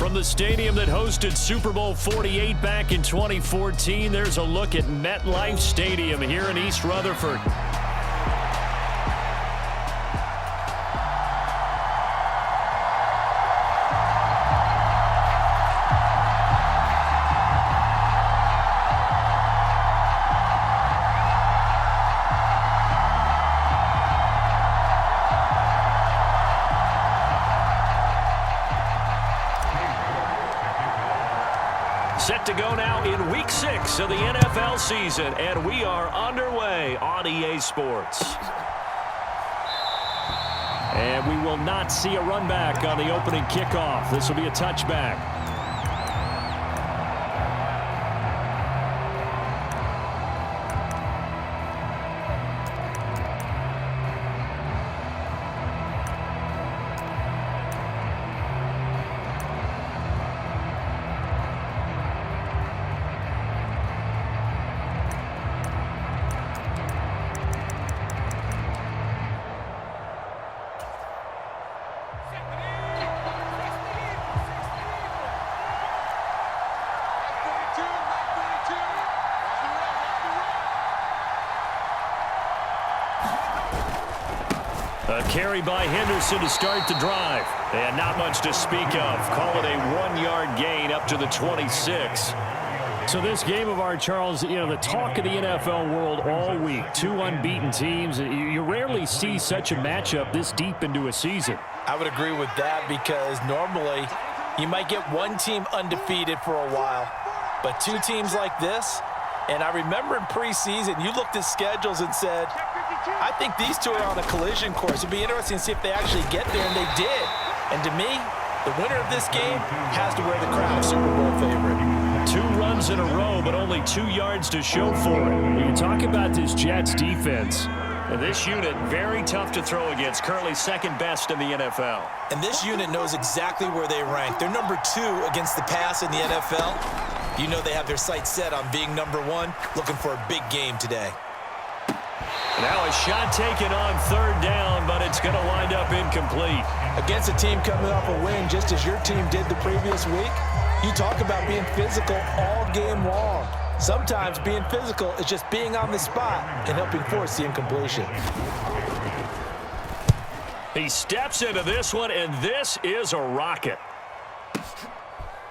From the stadium that hosted Super Bowl 48 back in 2014, there's a look at MetLife Stadium here in East Rutherford. Set to go now in Week 6 of the NFL season, and we are underway on EA Sports. And we will not see a run back on the opening kickoff. This will be a touchback. A carry by Henderson to start the drive. And not much to speak of. Call it a 1-yard gain up to the 26. So this game of ours, Charles, you know, the talk of the NFL world all week. Two unbeaten teams. You rarely see such a matchup this deep into a season. I would agree with that because normally you might get one team undefeated for a while. But two teams like this, and I remember in preseason you looked at schedules and said, I think these two are on a collision course. It'd be interesting to see if they actually get there, and they did. And to me, the winner of this game has to wear the crown of Super Bowl favorite. 2 runs in a row, but only 2 yards to show for it. When you talk about this Jets defense, and this unit, very tough to throw against, currently second best in the NFL. And this unit knows exactly where they rank. They're number 2 against the pass in the NFL. You know they have their sights set on being number 1, looking for a big game today. Now a shot taken on third down, but it's going to wind up incomplete. Against a team coming off a win, just as your team did the previous week, you talk about being physical all game long. Sometimes being physical is just being on the spot and helping force the incompletion. He steps into this one, and this is a rocket.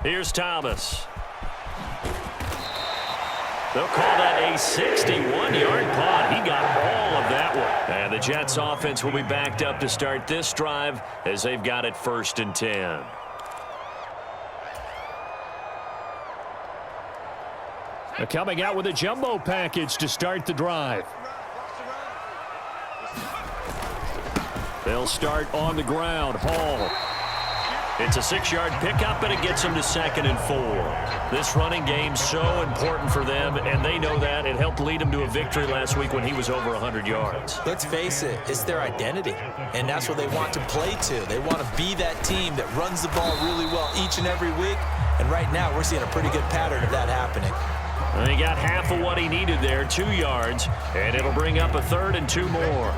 Here's Thomas. They'll call that a 61-yard punt. He got all of that one. And the Jets offense will be backed up to start this drive as they've got it 1st and 10. They're coming out with a jumbo package to start the drive. They'll start on the ground. Hall. It's a 6-yard pickup, and it gets them to 2nd and 4. This running game's so important for them, and they know that. It helped lead them to a victory last week when he was over 100 yards. Let's face it, it's their identity, and that's what they want to play to. They want to be that team that runs the ball really well each and every week, and right now we're seeing a pretty good pattern of that happening. And he got half of what he needed there, 2 yards, and it'll bring up a 3rd and 2 more.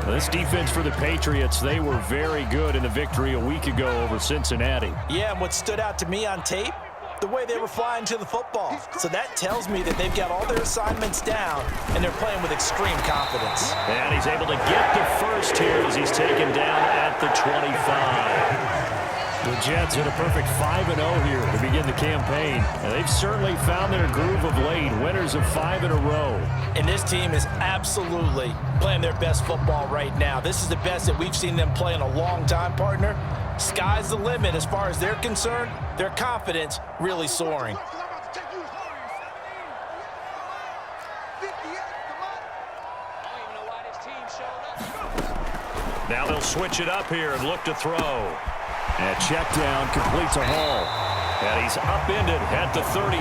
This defense for the Patriots, they were very good in the victory a week ago over Cincinnati. Yeah, and what stood out to me on tape, the way they were flying to the football. So that tells me that they've got all their assignments down, and they're playing with extreme confidence. And he's able to get the first here as he's taken down at the 25. The Jets in a perfect 5-0 here to begin the campaign. And they've certainly found their groove of late, winners of 5 in a row. And this team is absolutely playing their best football right now. This is the best that we've seen them play in a long time, partner. Sky's the limit as far as they're concerned. Their confidence really soaring. Now they'll switch it up here and look to throw. And check down completes a Hall. And he's upended at the 33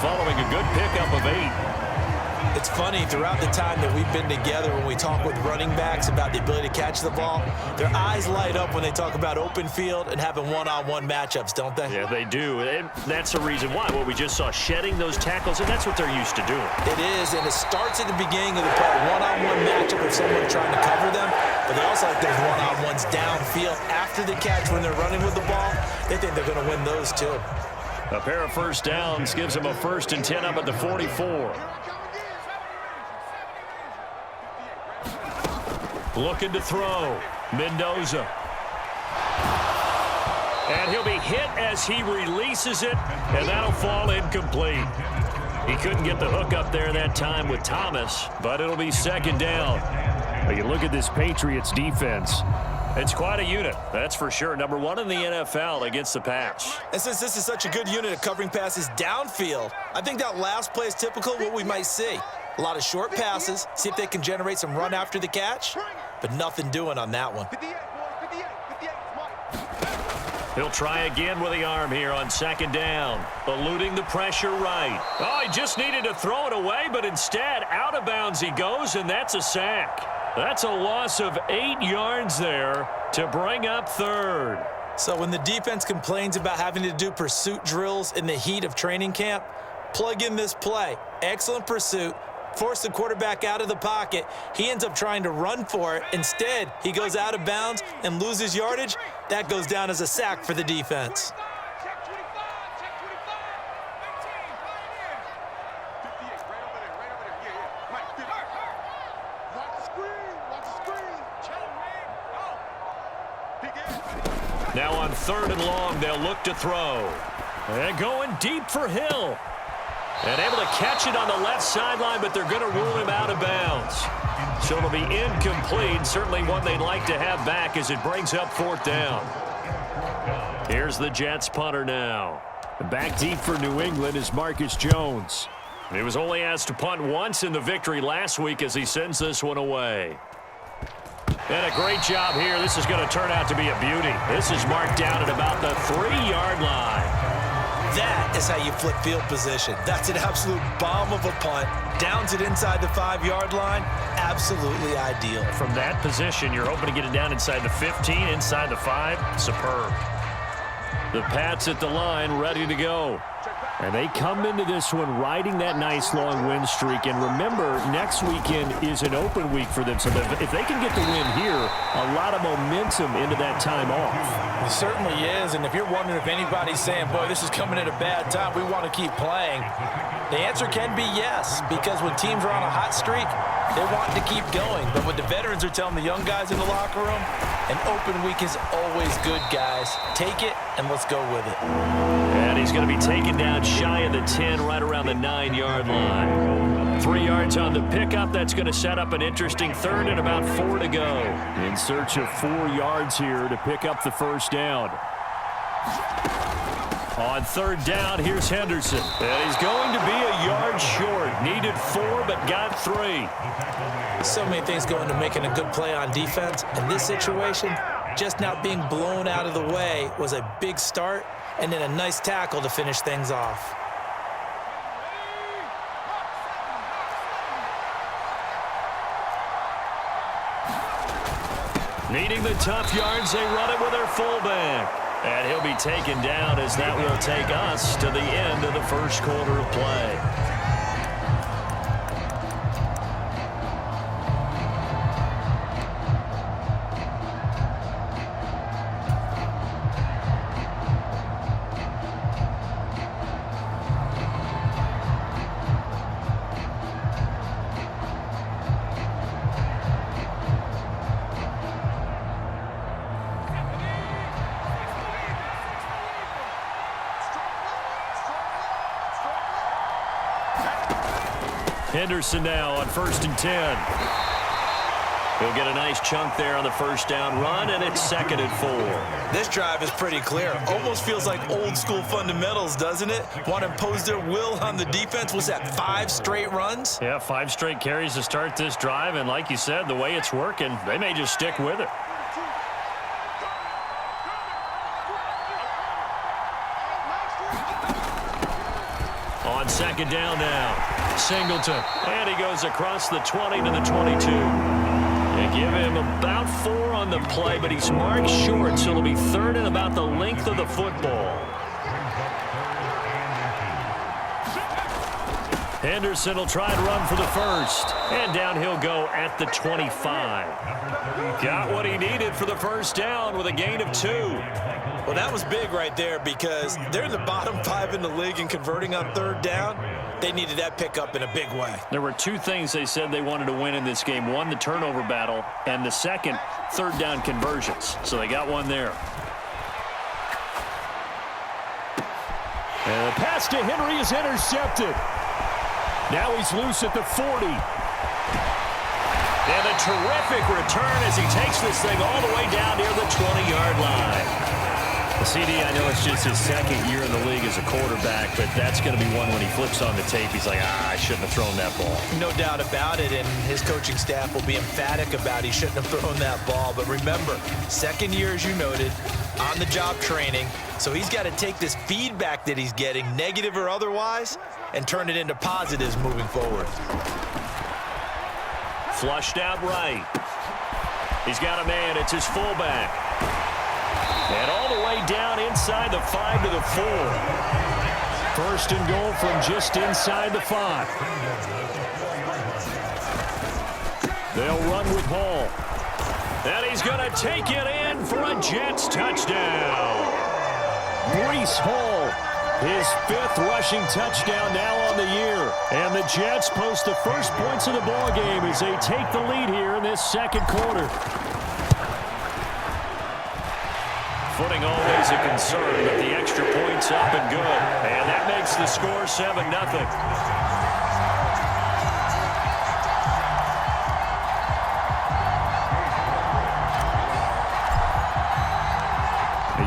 following a good pickup of 8. It's funny, throughout the time that we've been together, when we talk with running backs about the ability to catch the ball, their eyes light up when they talk about open field and having one-on-one matchups, don't they? Yeah, they do. And that's the reason why. What we just saw, shedding those tackles, and that's what they're used to doing. It is, and it starts at the beginning of the play, one-on-one matchup with someone trying to cover them, but they also just like those one-on-ones downfield after the catch when they're running with the ball. They think they're going to win those too. A pair of first downs gives them a 1st and 10 up at the 44. Looking to throw. Mendoza. And he'll be hit as he releases it, and that'll fall incomplete. He couldn't get the hook up there that time with Thomas, but it'll be 2nd down. But you look at this Patriots defense. It's quite a unit, that's for sure. Number 1 in the NFL against the pass. And since this is such a good unit of covering passes downfield, I think that last play is typical of what we might see. A lot of short passes, see if they can generate some run after the catch, but nothing doing on that one. He'll try again with the arm here on 2nd down, eluding the pressure right. Oh, he just needed to throw it away, but instead, out of bounds he goes, and that's a sack. That's a loss of 8 yards there to bring up 3rd. So when the defense complains about having to do pursuit drills in the heat of training camp, plug in this play. Excellent pursuit. Force the quarterback out of the pocket. He ends up trying to run for it. Instead, he goes out of bounds and loses yardage. That goes down as a sack for the defense. Now on 3rd and long, they'll look to throw. And going deep for Hill. And able to catch it on the left sideline, but they're going to rule him out of bounds. So it'll be incomplete. Certainly one they'd like to have back as it brings up 4th down. Here's the Jets punter now. Back deep for New England is Marcus Jones. He was only asked to punt once in the victory last week as he sends this one away. And a great job here. This is going to turn out to be a beauty. This is marked down at about the 3-yard line. That is how you flip field position. That's an absolute bomb of a punt. Downs it inside the 5-yard line. Absolutely ideal. From that position, you're hoping to get it down inside the 15, inside the 5. Superb. The Pats at the line, ready to go. And they come into this one riding that nice long win streak. And remember, next weekend is an open week for them. So if they can get the win here, a lot of momentum into that time off. It certainly is. And if you're wondering if anybody's saying, boy, this is coming at a bad time, we want to keep playing, the answer can be yes. Because when teams are on a hot streak, they want to keep going. But what the veterans are telling the young guys in the locker room, an open week is always good, guys. Take it and let's go with it. And he's going to be taken down shy of the 10, right around the 9-yard line. 3 yards on the pickup. That's going to set up an interesting 3rd and about 4 to go. In search of 4 yards here to pick up the 1st down. On 3rd down, here's Henderson. And he's going to be a yard short. Needed 4, but got 3. So many things go into making a good play on defense. In this situation, just not being blown out of the way was a big start, and then a nice tackle to finish things off. Needing the tough yards, they run it with their fullback. And he'll be taken down as that will take us to the end of the 1st quarter of play. Henderson now on 1st and 10. He'll get a nice chunk there on the 1st down run, and it's 2nd and 4. This drive is pretty clear. Almost feels like old school fundamentals, doesn't it? Want to impose their will on the defense. Was that 5 straight runs? Yeah, 5 straight carries to start this drive, and like you said, the way it's working, they may just stick with it. On 2nd down now. Singleton. And he goes across the 20 to the 22. They give him about 4 on the play, but he's marked short, so it'll be 3rd and about the length of the football. Henderson will try and run for the first. And down he'll go at the 25. Got what he needed for the first down with a gain of 2. Well, that was big right there because they're in the bottom 5 in the league in converting on third down. They needed that pickup in a big way. There were 2 things they said they wanted to win in this game. One, the turnover battle, and the second, third down conversions. So they got one there. And the pass to Henry is intercepted. Now he's loose at the 40. And a terrific return as he takes this thing all the way down near the 20-yard line. CD, I know it's just his second year in the league as a quarterback, but that's going to be one when he flips on the tape. He's like, I shouldn't have thrown that ball. No doubt about it, and his coaching staff will be emphatic about he shouldn't have thrown that ball. But remember, second year, as you noted, on-the-job training, so he's got to take this feedback that he's getting, negative or otherwise, and turn it into positives moving forward. Flushed out right. He's got a man. It's his fullback. And all the way down inside the 5 to the 4. First and goal from just inside the 5. They'll run with Hall. And he's going to take it in for a Jets touchdown. Breece Hall, his 5th rushing touchdown now on the year. And the Jets post the first points of the ballgame as they take the lead here in this second quarter. Footing always a concern, but the extra point's up and good. And that makes the score 7-0.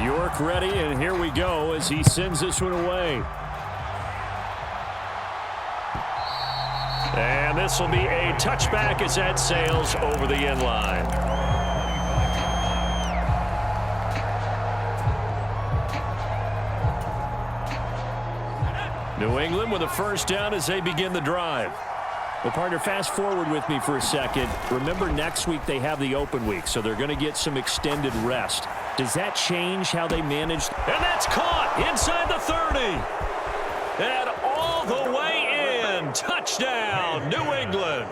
York ready, and here we go as he sends this one away. And this will be a touchback as that sails over the end line. New England with a first down as they begin the drive. Well, partner, fast forward with me for a second. Remember, next week they have the open week, so they're going to get some extended rest. Does that change how they manage? And that's caught inside the 30. And all the way in. Touchdown, New England.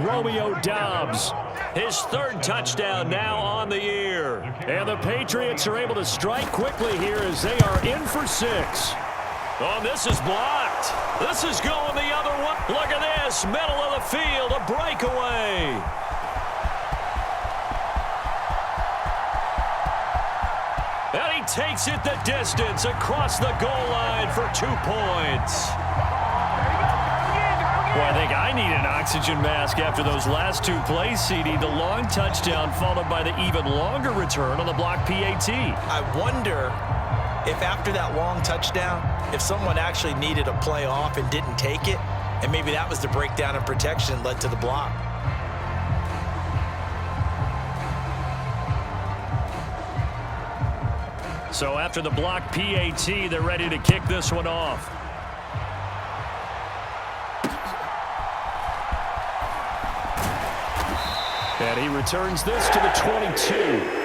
Romeo Doubs, his 3rd touchdown now on the year. And the Patriots are able to strike quickly here as they are in for 6. Oh, this is blocked. This is going the other way. Look at this. Middle of the field, a breakaway. And he takes it the distance across the goal line for 2 points. Well, I think I need an oxygen mask after those last 2 plays, CD. The long touchdown followed by the even longer return on the block PAT. I wonder if after that long touchdown, if someone actually needed a play off and didn't take it, and maybe that was the breakdown in protection led to the block. So after the block PAT, they're ready to kick this one off. And he returns this to the 22.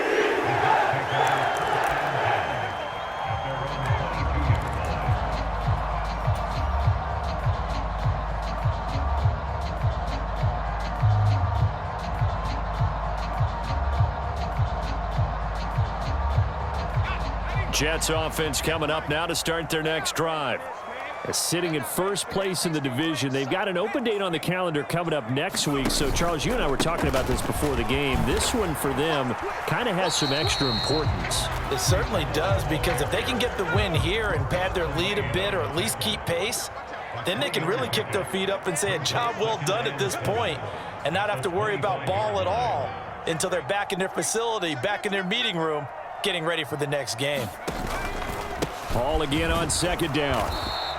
Jets offense coming up now to start their next drive. Sitting in first place in the division. They've got an open date on the calendar coming up next week. So, Charles, you and I were talking about this before the game. This one for them kind of has some extra importance. It certainly does, because if they can get the win here and pad their lead a bit or at least keep pace, then they can really kick their feet up and say a job well done at this point and not have to worry about ball at all until they're back in their facility, back in their meeting room, getting ready for the next game. Ball again on second down.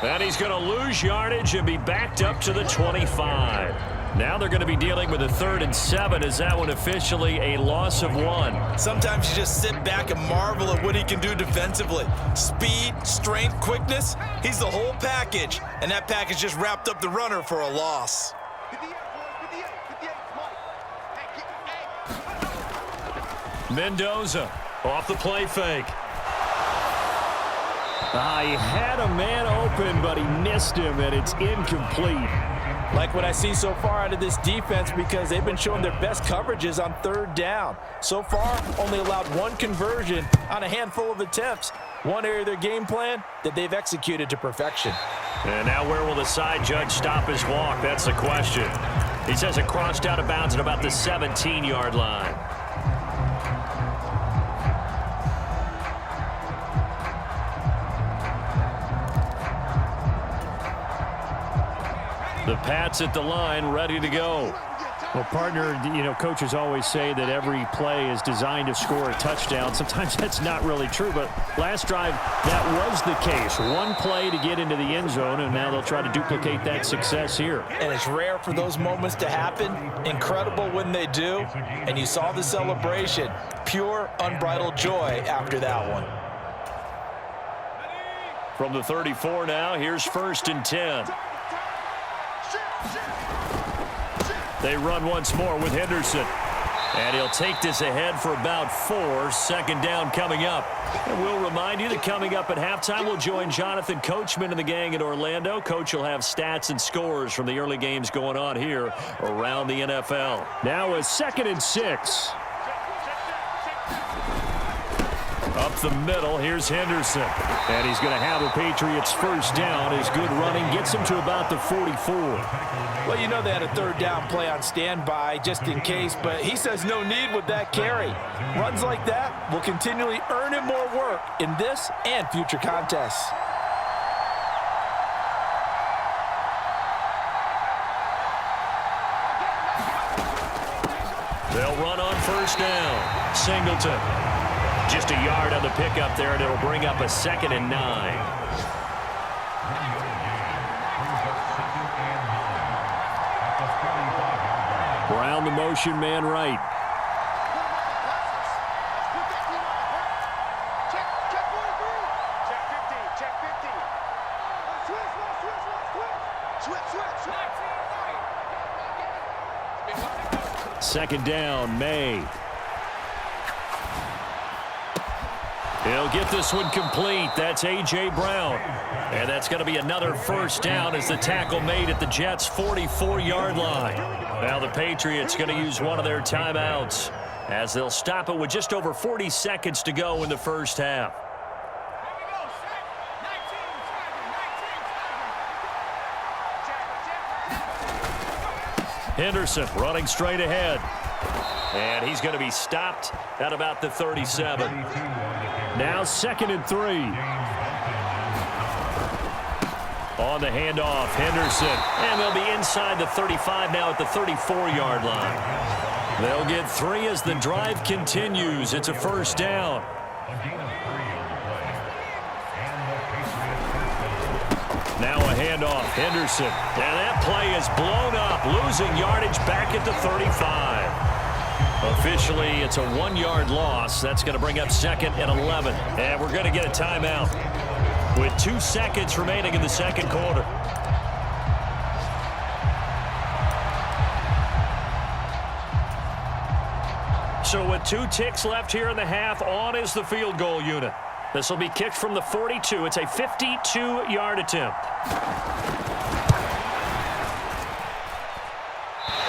And he's going to lose yardage and be backed up to the 25. Now they're going to be dealing with a 3rd and 7 as that one officially a loss of 1. Sometimes you just sit back and marvel at what he can do defensively. Speed, strength, quickness, he's the whole package. And that package just wrapped up the runner for a loss. Mendoza off the play fake. He had a man open, but he missed him, and it's incomplete. Like what I see so far out of this defense, because they've been showing their best coverages on third down. So far, only allowed one conversion on a handful of attempts. One area of their game plan that they've executed to perfection. And now where will the side judge stop his walk? That's the question. He says it crossed out of bounds at about the 17-yard line. The Pats at the line, ready to go. Well, partner, coaches always say that every play is designed to score a touchdown. Sometimes that's not really true, but last drive, that was the case. One play to get into the end zone, and now they'll try to duplicate that success here. And it's rare for those moments to happen. Incredible when they do. And you saw the celebration. Pure, unbridled joy after that one. From the 34 now, here's 1st and 10. They run once more with Henderson. And he'll take this ahead for about 4. 2nd down coming up. And we'll remind you that coming up at halftime, we'll join Jonathan Coachman and the gang in Orlando. Coach will have stats and scores from the early games going on here around the NFL. Now a 2nd and 6. Up the middle, here's Henderson. And he's going to have a Patriots 1st down. His good running gets him to about the 44. Well, you know they had a 3rd down play on standby just in case, but he says no need with that carry. Runs like that will continually earn him more work in this and future contests. They'll run on 1st down. Singleton. Just a yard on the pickup there, and it'll bring up a 2nd and 9. Brown the motion man right. Second down, May. He'll get this one complete. That's A.J. Brown. And that's going to be another 1st down as the tackle made at the Jets' 44-yard line. Now the Patriots going to use one of their timeouts as they'll stop it with just over 40 seconds to go in the 1st half. Henderson running straight ahead. And he's going to be stopped at about the 37. Now 2nd and 3. On the handoff, Henderson. And they'll be inside the 35 now at the 34-yard line. They'll get 3 as the drive continues. It's a 1st down. Now a handoff, Henderson. And that play is blown up, losing yardage back at the 35. Officially, it's a 1-yard loss. That's going to bring up 2nd and 11. And we're going to get a timeout with 2 seconds remaining in the 2nd quarter. So with 2 ticks left here in the half, on is the field goal unit. This will be kicked from the 42. It's a 52-yard attempt.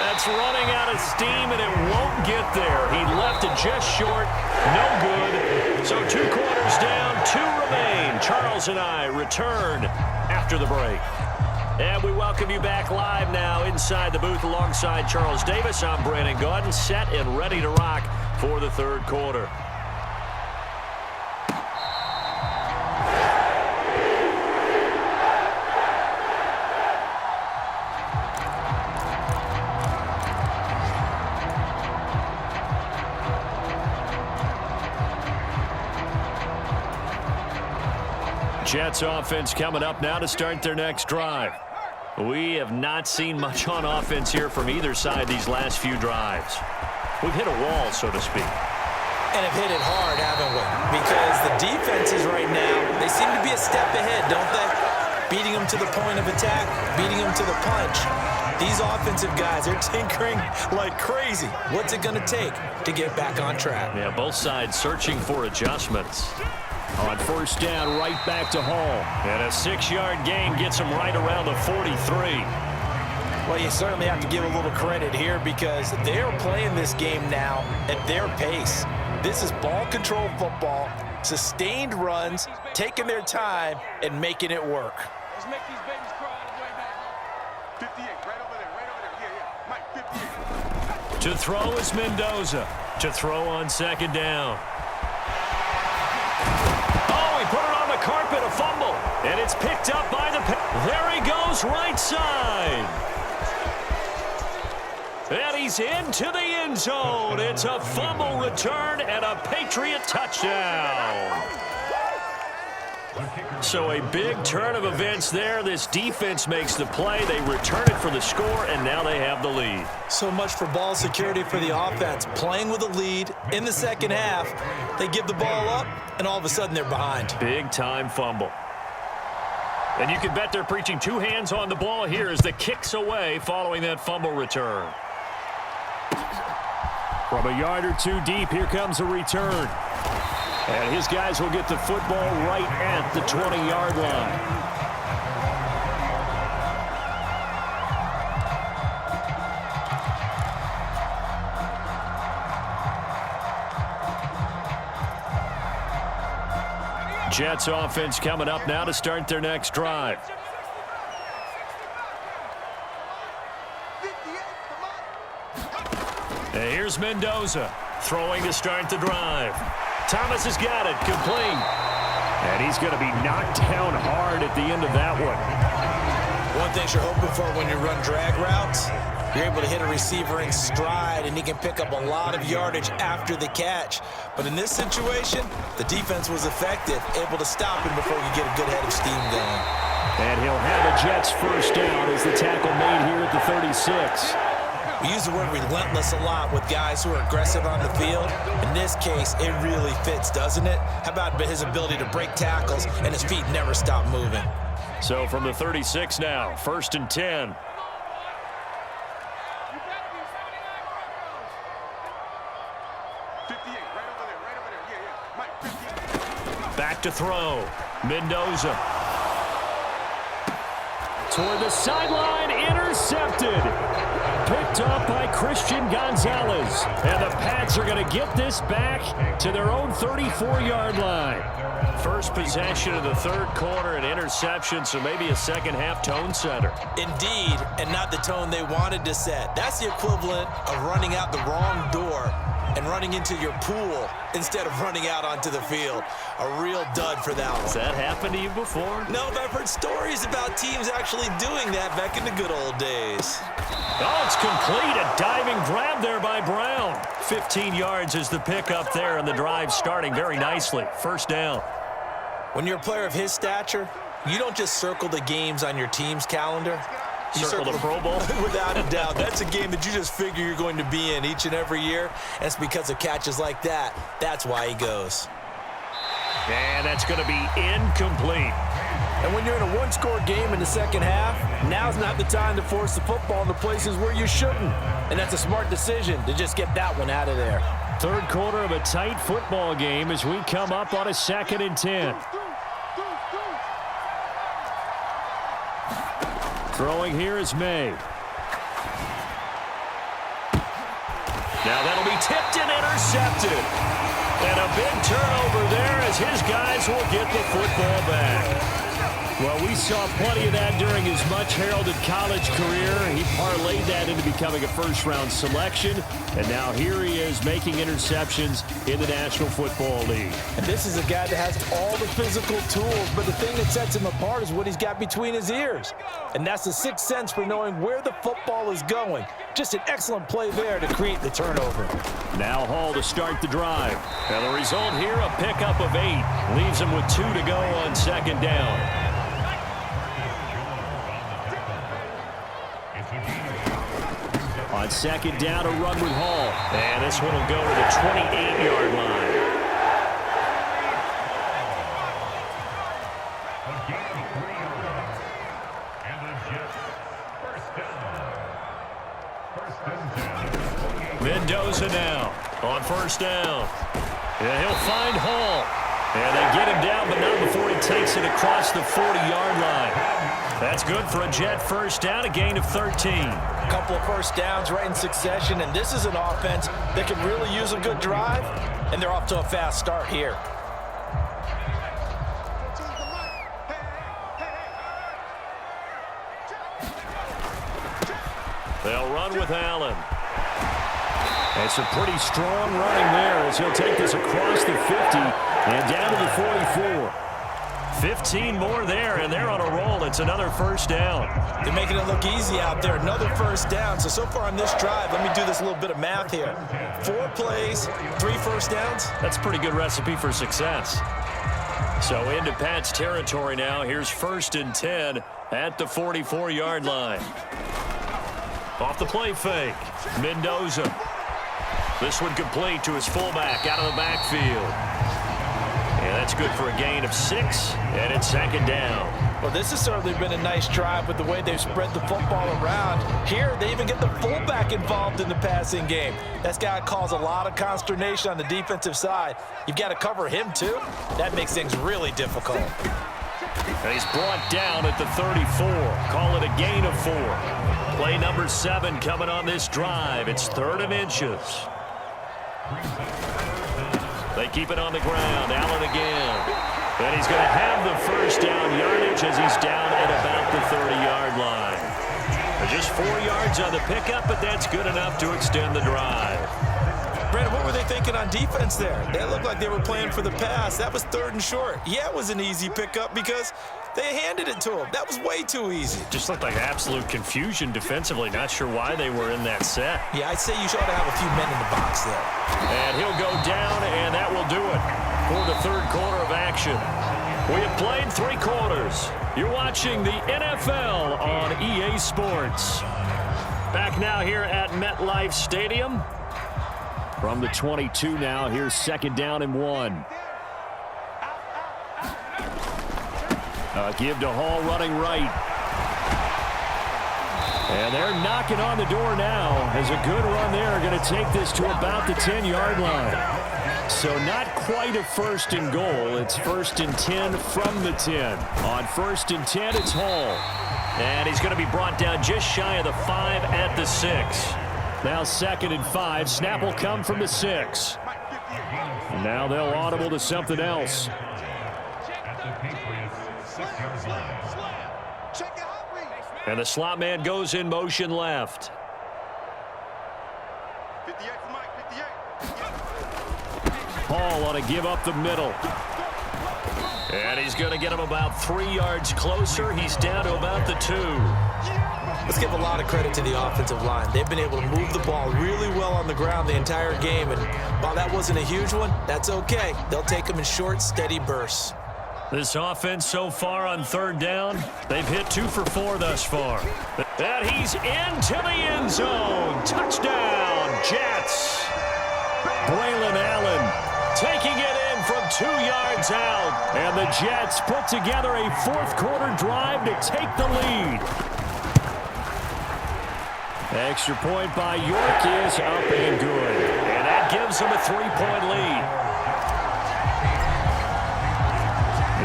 That's running out of steam, and it won't get there. He left it just short. No good. So 2 quarters down, 2 remain. Charles and I return after the break. And we welcome you back live now inside the booth alongside Charles Davis. I'm Brandon Gotw, set and ready to rock for the 3rd quarter. Jets offense coming up now to start their next drive. We have not seen much on offense here from either side these last few drives. We've hit a wall, so to speak. And have hit it hard, haven't we? Because the defenses right now, they seem to be a step ahead, don't they? Beating them to the point of attack, beating them to the punch. These offensive guys are tinkering like crazy. What's it going to take to get back on track? Yeah, both sides searching for adjustments. On first down, right back to Hall. And a 6-yard gain gets him right around the 43. Well, you certainly have to give a little credit here because they're playing this game now at their pace. This is ball control football, sustained runs, taking their time, and making it work. Let's make these babies cry all the way back. 58, right over there. Yeah. Mike, 58. To throw is Mendoza. To throw on second down. Oh, he put it on the carpet, a fumble. And it's picked up by the... There he goes, right side. And he's into the end zone. It's a fumble return and a Patriot touchdown. So a big turn of events there. This defense makes the play. They return it for the score, and now they have the lead. So much for ball security for the offense. Playing with a lead in the second half. They give the ball up, and all of a sudden they're behind. Big-time fumble. And you can bet they're preaching two hands on the ball here as the kick's away following that fumble return. From a yard or two deep, here comes a return. And his guys will get the football right at the 20-yard line. Jets offense coming up now to start their next drive. And here's Mendoza throwing to start the drive. Thomas has got it, complete. And he's going to be knocked down hard at the end of that one. One thing you're hoping for when you run drag routes, you're able to hit a receiver in stride, and he can pick up a lot of yardage after the catch. But in this situation, the defense was effective, able to stop him before you get a good head of steam going. And he'll have a Jets first down as the tackle made here at the 36. We use the word relentless a lot with guys who are aggressive on the field. In this case, it really fits, doesn't it? How about his ability to break tackles and his feet never stop moving? So from the 36 now, 1st and 10. Back to throw. Mendoza. Toward the sideline, intercepted. Picked up by Christian Gonzalez. And the Pats are going to get this back to their own 34-yard line. First possession of the third quarter, an interception, so maybe a second-half tone setter. Indeed, and not the tone they wanted to set. That's the equivalent of running out the wrong door and running into your pool instead of running out onto the field. A real dud for that one. Has that happened to you before? No, but I've heard stories about teams actually doing that back in the good old days. Oh, it's complete. A diving grab there by Brown. 15 yards is the pickup there, and the drive starting very nicely. First down. When you're a player of his stature, you don't just circle the games on your team's calendar. You circle the Pro Bowl? Without a doubt. That's a game that you just figure you're going to be in each and every year, and it's because of catches like that. That's why he goes. And that's going to be incomplete. And when you're in a one-score game in the second half, now's not the time to force the football in the places where you shouldn't. And that's a smart decision to just get that one out of there. Third quarter of a tight football game as we come up on a 2nd and 10. Throwing here is May. Now that'll be tipped and intercepted. And a big turnover there as his guys will get the football back. Well, we saw plenty of that during his much-heralded college career. He parlayed that into becoming a first-round selection. And now here he is making interceptions in the National Football League. And this is a guy that has all the physical tools, but the thing that sets him apart is what he's got between his ears. And that's the sixth sense for knowing where the football is going. Just an excellent play there to create the turnover. Now Hall to start the drive. And the result here, a pickup of 8. Leaves him with 2 to go on second down. On second down, a run with Hall. And this one will go to the 28-yard line. Mendoza now on first down. And he'll find Hall. And they get him down, but not before he takes it across the 40-yard line. That's good for a Jet first down, a gain of 13. A couple of first downs right in succession, and this is an offense that can really use a good drive, and they're off to a fast start here. They'll run with Allen. It's a pretty strong running there as he'll take this across the 50 and down to the 44. 15 more there, and they're on a roll. It's another first down. They're making it look easy out there. Another first down. So far on this drive, let me do this little bit of math here. 4 plays, 3 first downs. That's a pretty good recipe for success. So into Pat's territory now. Here's 1st and 10 at the 44-yard line. Off the play fake. Mendoza. This one complete to his fullback out of the backfield. And that's good for a gain of 6, and it's 2nd down. Well, this has certainly been a nice drive with the way they've spread the football around. Here, they even get the fullback involved in the passing game. That's got to cause a lot of consternation on the defensive side. You've got to cover him, too. That makes things really difficult. And he's brought down at the 34. Call it a gain of 4. Play number 7 coming on this drive. It's 3rd and inches. They keep it on the ground. Allen again. And he's going to have the first down yardage as he's down at about the 30-yard line. Just 4 yards on the pickup, but that's good enough to extend the drive. Brandon, what were they thinking on defense there? They looked like they were playing for the pass. That was 3rd and short. Yeah, it was an easy pickup because they handed it to him. That was way too easy. Just looked like absolute confusion defensively. Not sure why they were in that set. Yeah, I'd say you should have a few men in the box there. And he'll go down, and that will do it for the 3rd quarter of action. We have played 3 quarters. You're watching the NFL on EA Sports. Back now here at MetLife Stadium. From the 22 now, here's 2nd down and 1. Give to Hall running right. And they're knocking on the door now as a good run there. Going to take this to about the 10-yard line. So not quite a 1st and goal. It's 1st and 10 from the 10. On 1st and 10, it's Hall. And he's going to be brought down just shy of the 5 at the 6. Now 2nd and 5. Snap will come from the 6. Now they'll audible to something else. And the slot man goes in motion left. 58 for Mike, 58. Hall on a give up the middle. And he's going to get him about 3 yards closer. He's down to about the 2. Let's give a lot of credit to the offensive line. They've been able to move the ball really well on the ground the entire game. And while that wasn't a huge one, that's okay. They'll take them in short, steady bursts. This offense so far on 3rd down, they've hit 2 for 4 thus far. And he's into the end zone. Touchdown, Jets. Braylon Allen taking it in from 2 yards out. And the Jets put together a 4th quarter drive to take the lead. Extra point by York is up and good. And that gives him a 3-point lead.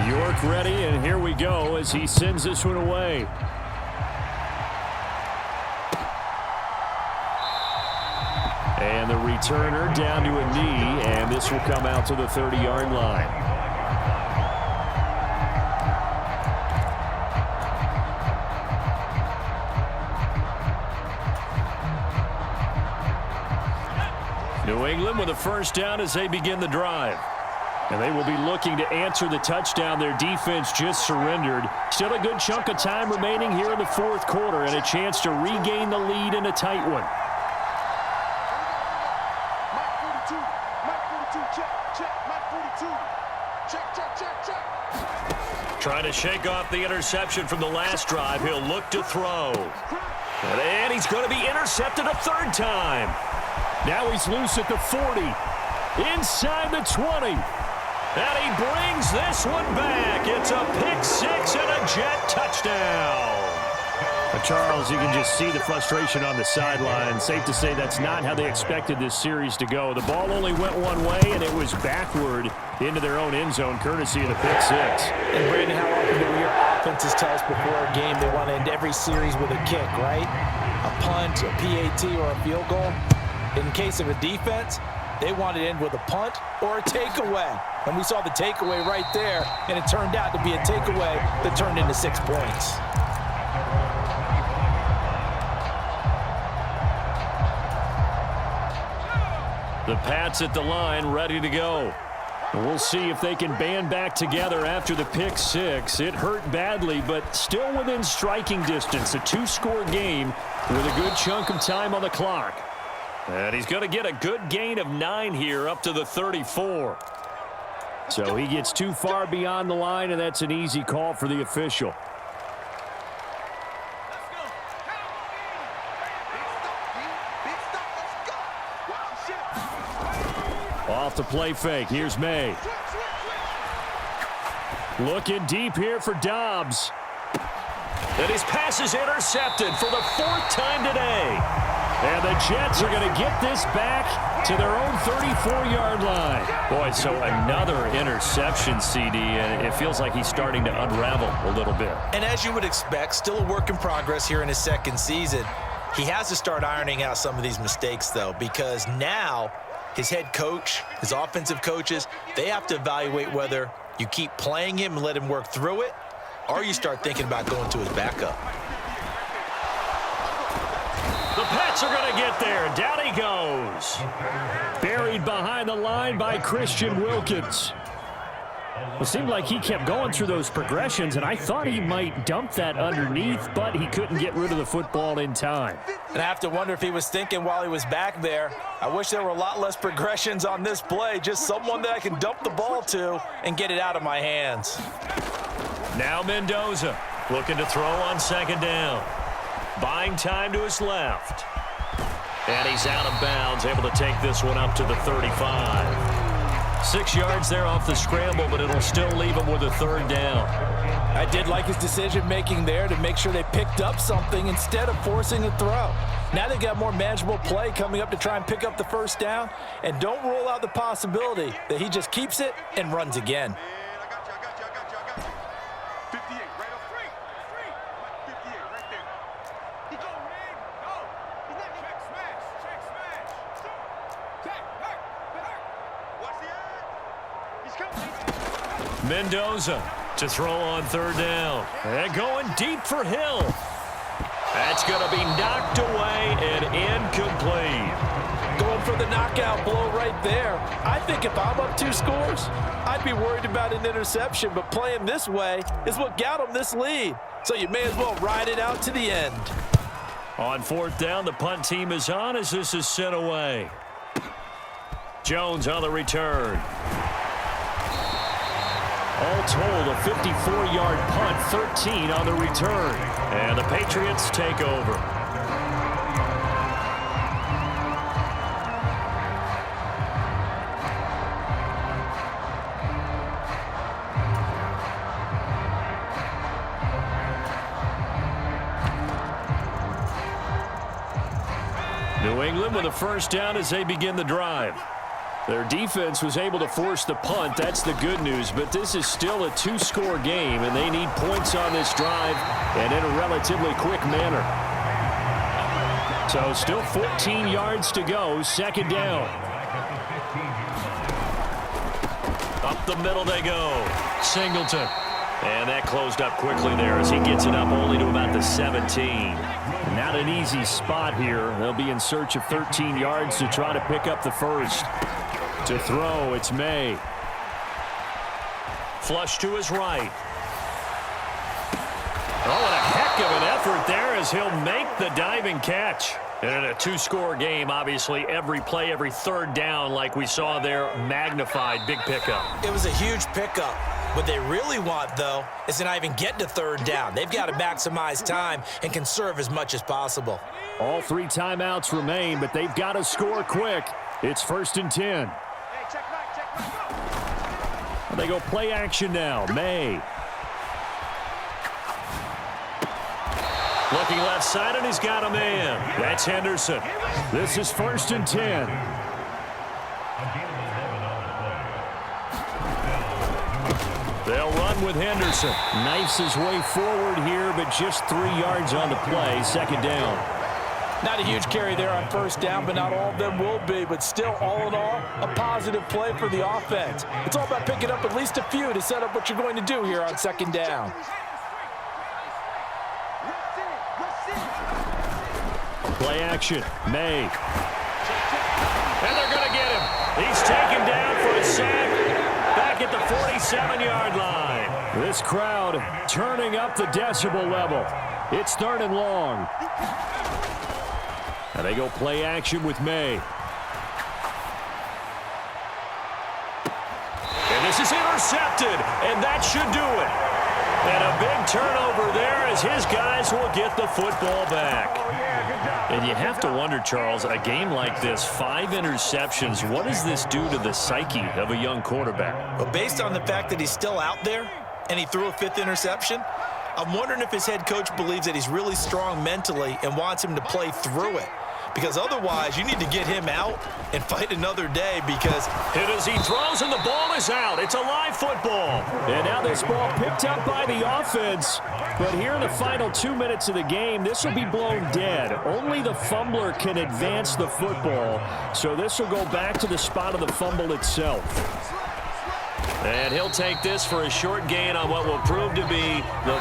York ready, and here we go as he sends this one away. And the returner down to a knee, and this will come out to the 30-yard line. New England with a first down as they begin the drive. And they will be looking to answer the touchdown their defense just surrendered. Still a good chunk of time remaining here in the 4th quarter and a chance to regain the lead in a tight one. Mike 42, Mike 42, check, Mike 42. Check. Trying to shake off the interception from the last drive. He'll look to throw. And he's going to be intercepted a 3rd time. Now he's loose at the 40. Inside the 20. And he brings this one back. It's a pick 6 and a Jet touchdown. Charles, you can just see the frustration on the sideline. Safe to say that's not how they expected this series to go. The ball only went one way, and it was backward into their own end zone, courtesy of the pick six. And Brandon, how often do we hear offenses tell us before a game they want to end every series with a kick, right? A punt, a PAT, or a field goal. In case of a defense, they want to end with a punt or a takeaway. And we saw the takeaway right there, and it turned out to be a takeaway that turned into 6 points. The Pats at the line, ready to go. We'll see if they can band back together after the pick six. It hurt badly, but still within striking distance. A two-score game with a good chunk of time on the clock. And he's going to get a good gain of 9 here up to the 34. So he gets too far beyond the line, and that's an easy call for the official. Off the play fake. Here's May. Looking deep here for Dobbs. And his pass is intercepted for the 4th time today. And the Jets are going to get this back to their own 34-yard line. Boy, so another interception, CD, and it feels like he's starting to unravel a little bit. And as you would expect, still a work in progress here in his second season. He has to start ironing out some of these mistakes, though, because now his head coach, his offensive coaches, they have to evaluate whether you keep playing him and let him work through it, or you start thinking about going to his backup. The Pats are going to get there. Down he goes. Buried behind the line by Christian Wilkins. It seemed like he kept going through those progressions, and I thought he might dump that underneath, but he couldn't get rid of the football in time. And I have to wonder if he was thinking while he was back there, I wish there were a lot less progressions on this play, just someone that I can dump the ball to and get it out of my hands. Now Mendoza looking to throw on second down. Buying time to his left. And he's out of bounds, able to take this one up to the 35. 6 yards there off the scramble, but it'll still leave him with a 3rd down. I did like his decision-making there to make sure they picked up something instead of forcing a throw. Now they've got more manageable play coming up to try and pick up the 1st down, and don't rule out the possibility that he just keeps it and runs again. I got you. 58, right up. 58, right there. He go, man. Go. He's not check smash. Check, hurt. Watch the end. He's coming. Mendoza to throw on 3rd down. And going deep for Hill. That's going to be knocked away and incomplete. Going for the knockout blow right there. I think if I'm up 2 scores, I'd be worried about an interception, but playing this way is what got him this lead. So you may as well ride it out to the end. On 4th down, the punt team is on as this is sent away. Jones on the return. All told, a 54-yard punt, 13 on the return. And the Patriots take over. New England with a 1st down as they begin the drive. Their defense was able to force the punt. That's the good news. But this is still a 2-score game, and they need points on this drive and in a relatively quick manner. So still 14 yards to go. 2nd down. Up the middle they go. Singleton. And that closed up quickly there as he gets it up only to about the 17. Not an easy spot here. They'll be in search of 13 yards to try to pick up the 1st. To throw, it's May. Flush to his right. Oh, and a heck of an effort there as he'll make the diving catch. And in a 2-score game, obviously, every play, every 3rd down, like we saw there, magnified. Big pickup. It was a huge pickup. What they really want, though, is to not even get to 3rd down. They've got to maximize time and conserve as much as possible. All 3 timeouts remain, but they've got to score quick. It's 1st and 10. They go play action now. May. Looking left side, and he's got a man. That's Henderson. This is 1st and 10. They'll run with Henderson. Knifes his way forward here, but just 3 yards on the play. 2nd down. Not a huge carry there on 1st down, but not all of them will be. But still, all in all, a positive play for the offense. It's all about picking up at least a few to set up what you're going to do here on 2nd down. Play action. May. And they're going to get him. He's taken down for a sack. Back at the 47-yard line. This crowd turning up the decibel level. It's 3rd and long. And they go play action with May. And this is intercepted. And that should do it. And a big turnover there as his guys will get the football back. And you have to wonder, Charles, a game like this, 5 interceptions, what does this do to the psyche of a young quarterback? Well, based on the fact that he's still out there and he threw a 5th interception, I'm wondering if his head coach believes that he's really strong mentally and wants him to play through it. Because otherwise, you need to get him out and fight another day because... Hit as he throws and the ball is out. It's a live football. And now this ball picked up by the offense. But here in the final 2 minutes of the game, this will be blown dead. Only the fumbler can advance the football. So this will go back to the spot of the fumble itself. And he'll take this for a short gain on what will prove to be the